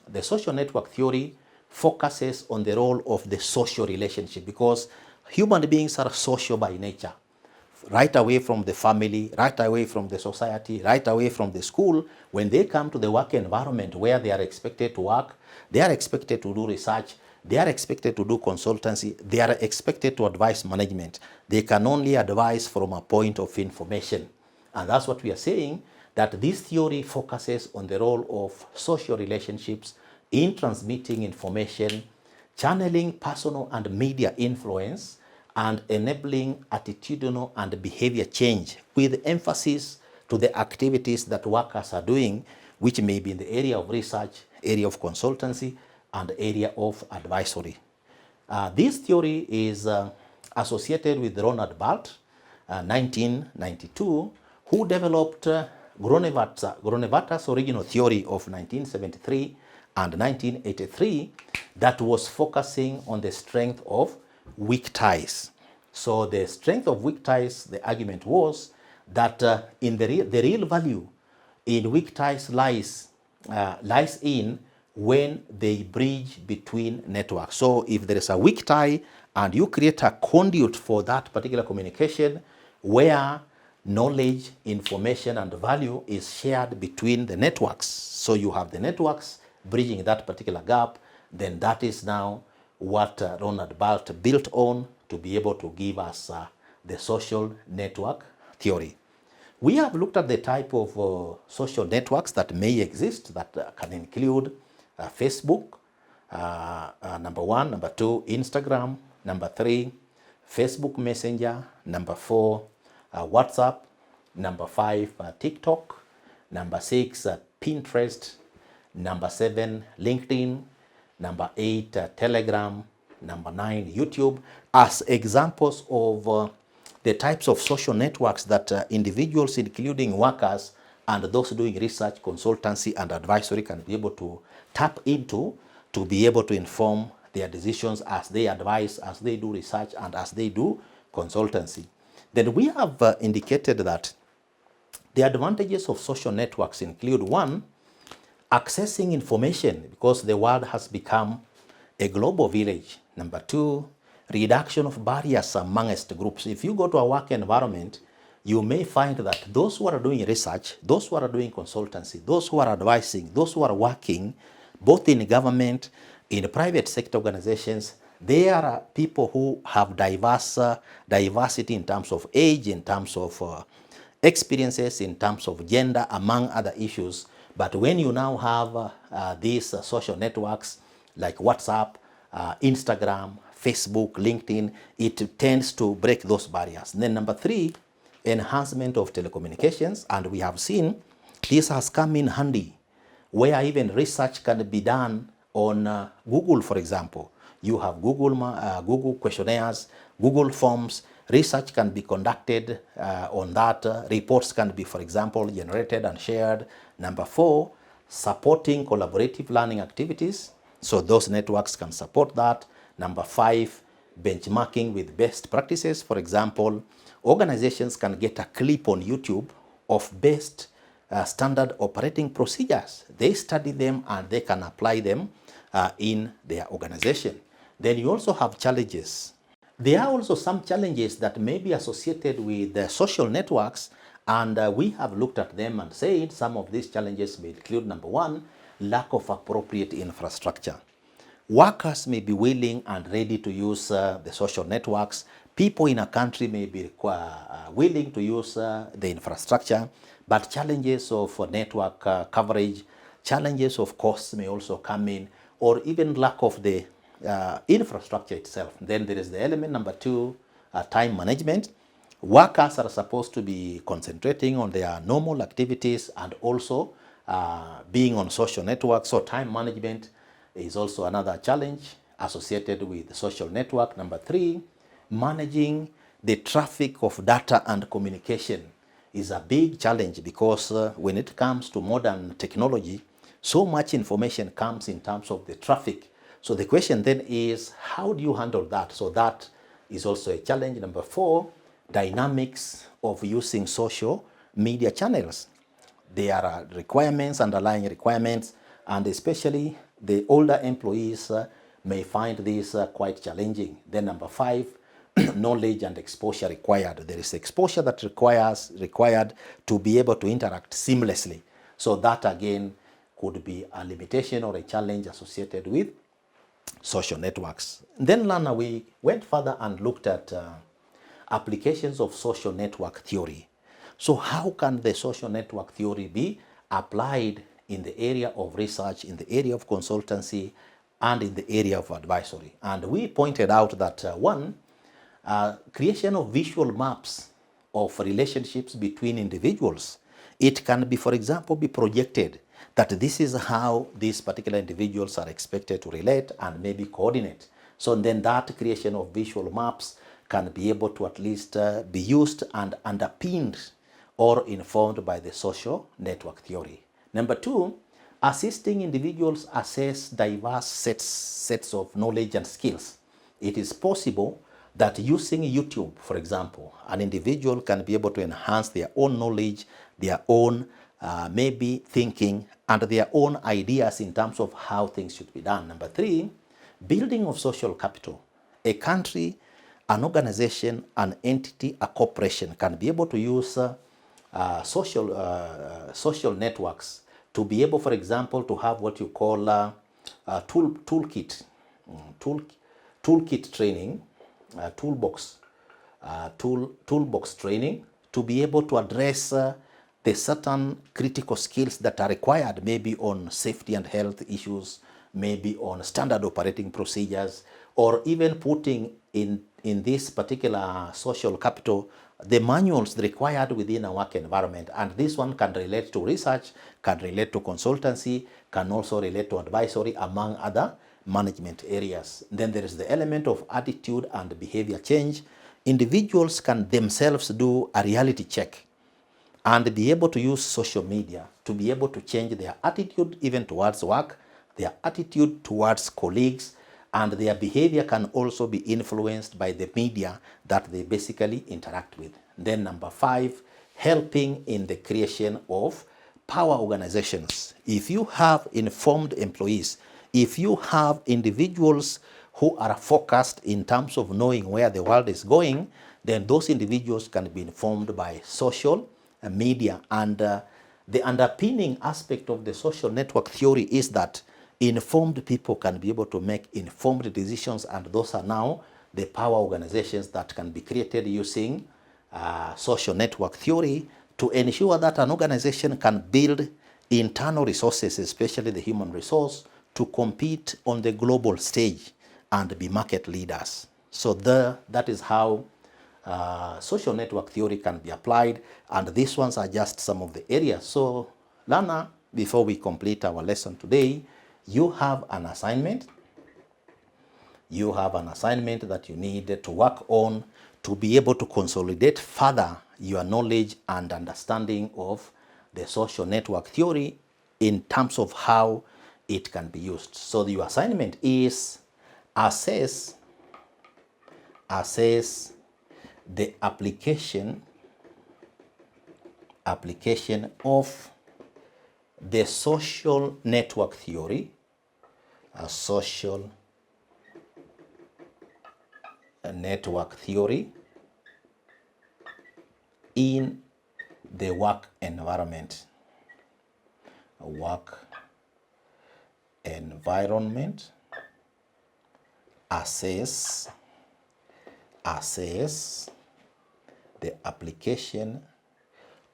The social network theory focuses on the role of the social relationship because human beings are social by nature. Right away from the family, right away from the society, right away from the school, when they come to the work environment where they are expected to work, they are expected to do research, they are expected to do consultancy, they are expected to advise management. They can only advise from a point of information. And that's what we are saying, that this theory focuses on the role of social relationships in transmitting information, channeling personal and media influence, and enabling attitudinal and behavior change with emphasis to the activities that workers are doing, which may be in the area of research, area of consultancy, and area of advisory. This theory is associated with Ronald Barthes, 1992, who developed Gronevatta's original theory of 1973 and 1983 that was focusing on the strength of weak ties. So the strength of weak ties, the argument was that in the real value in weak ties lies in when they bridge between networks. So if there is a weak tie and you create a conduit for that particular communication where knowledge, information, and value is shared between the networks, so you have the networks bridging that particular gap, then that is now what Ronald Barthes built on to be able to give us the social network theory. We have looked at the type of social networks that may exist that can include Facebook, number one, number two, Instagram, number three, Facebook Messenger, number four, WhatsApp, number five, TikTok, number six, Pinterest, number seven, LinkedIn, number eight, Telegram, number nine, YouTube, as examples of the types of social networks that individuals, including workers and those doing research, consultancy, and advisory, can be able to tap into to be able to inform their decisions as they advise, as they do research, and as they do consultancy. Then we have indicated that the advantages of social networks include: one, accessing information because the world has become a global village. Number two, reduction of barriers amongst groups. If you go to a work environment, you may find that those who are doing research, those who are doing consultancy, those who are advising, those who are working both in government, in private sector organizations, they are people who have diversity in terms of age, in terms of experiences, in terms of gender, among other issues. But when you now have these social networks like WhatsApp, Instagram, Facebook, LinkedIn, it tends to break those barriers. And then number three, enhancement of telecommunications. And we have seen this has come in handy where even research can be done on Google, for example. You have Google questionnaires, Google forms. Research can be conducted on that. Reports can be, for example, generated and shared. Number four, supporting collaborative learning activities. So those networks can support that. Number five, benchmarking with best practices. For example, organizations can get a clip on YouTube of best standard operating procedures. They study them and they can apply them in their organization. Then you also have challenges. There are also some challenges that may be associated with the social networks, and we have looked at them and said some of these challenges may include: number one, lack of appropriate infrastructure. Workers may be willing and ready to use the social networks. People in a country may be willing to use the infrastructure, but challenges of network coverage, challenges of costs may also come in, or even lack of the infrastructure itself. Then there is the element number two, time management. Workers are supposed to be concentrating on their normal activities and also being on social networks. So time management is also another challenge associated with the social network. Number three, managing the traffic of data and communication is a big challenge because when it comes to modern technology, so much information comes in terms of the traffic. So the question then is, how do you handle that? So that is also a challenge. Number four, dynamics of using social media channels. There are requirements, underlying requirements, and especially the older employees may find this quite challenging. Then number 5, knowledge and exposure required. There is exposure that required to be able to interact seamlessly. So that again could be a limitation or a challenge associated with social networks. Then Lana, we went further and looked at applications of social network theory. So how can the social network theory be applied in the area of research, in the area of consultancy, and in the area of advisory? And we pointed out that one, creation of visual maps of relationships between individuals. It can be, for example, be projected that this is how these particular individuals are expected to relate and maybe coordinate. So then that creation of visual maps can be able to at least be used and underpinned or informed by the social network theory. Number 2, assisting individuals assess diverse sets of knowledge and skills. It is possible that using YouTube, for example, an individual can be able to enhance their own knowledge, their own maybe thinking, and their own ideas in terms of how things should be done. Number 3, building of social capital. A country, an organization, an entity, a corporation can be able to use social networks to be able, for example, to have what you call toolkit training, toolbox training, to be able to address the certain critical skills that are required, maybe on safety and health issues, maybe on standard operating procedures, or even putting in this particular social capital the manuals required within a work environment. And this one can relate to research, can relate to consultancy, can also relate to advisory, among other management areas. Then there is the element of attitude and behavior change. Individuals can themselves do a reality check and be able to use social media to be able to change their attitude even towards work, their attitude towards colleagues, and their behavior can also be influenced by the media that they basically interact with. Then number 5, helping in the creation of power organizations. If you have informed employees, if you have individuals who are focused in terms of knowing where the world is going, then those individuals can be informed by social media. And the underpinning aspect of the social network theory is that informed people can be able to make informed decisions, and those are now the power organizations that can be created using social network theory to ensure that an organization can build internal resources, especially the human resource, to compete on the global stage and be market leaders. So that is how social network theory can be applied, and these ones are just some of the areas. So Lana, before we complete our lesson today, you have an assignment. You have an assignment that you need to work on to be able to consolidate further your knowledge and understanding of the social network theory in terms of how it can be used. So your assignment is assess the application of the social network theory, a social network theory in the work environment. Assess the application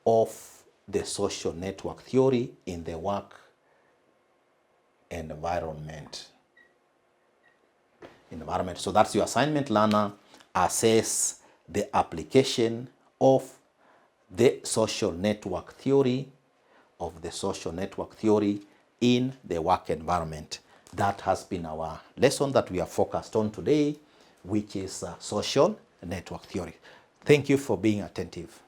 of the social network theory in the work environment. So that's your assignment, learner. Assess the application of the social network theory in the work environment. That has been our lesson that we are focused on today, which is social network theory. Thank you for being attentive.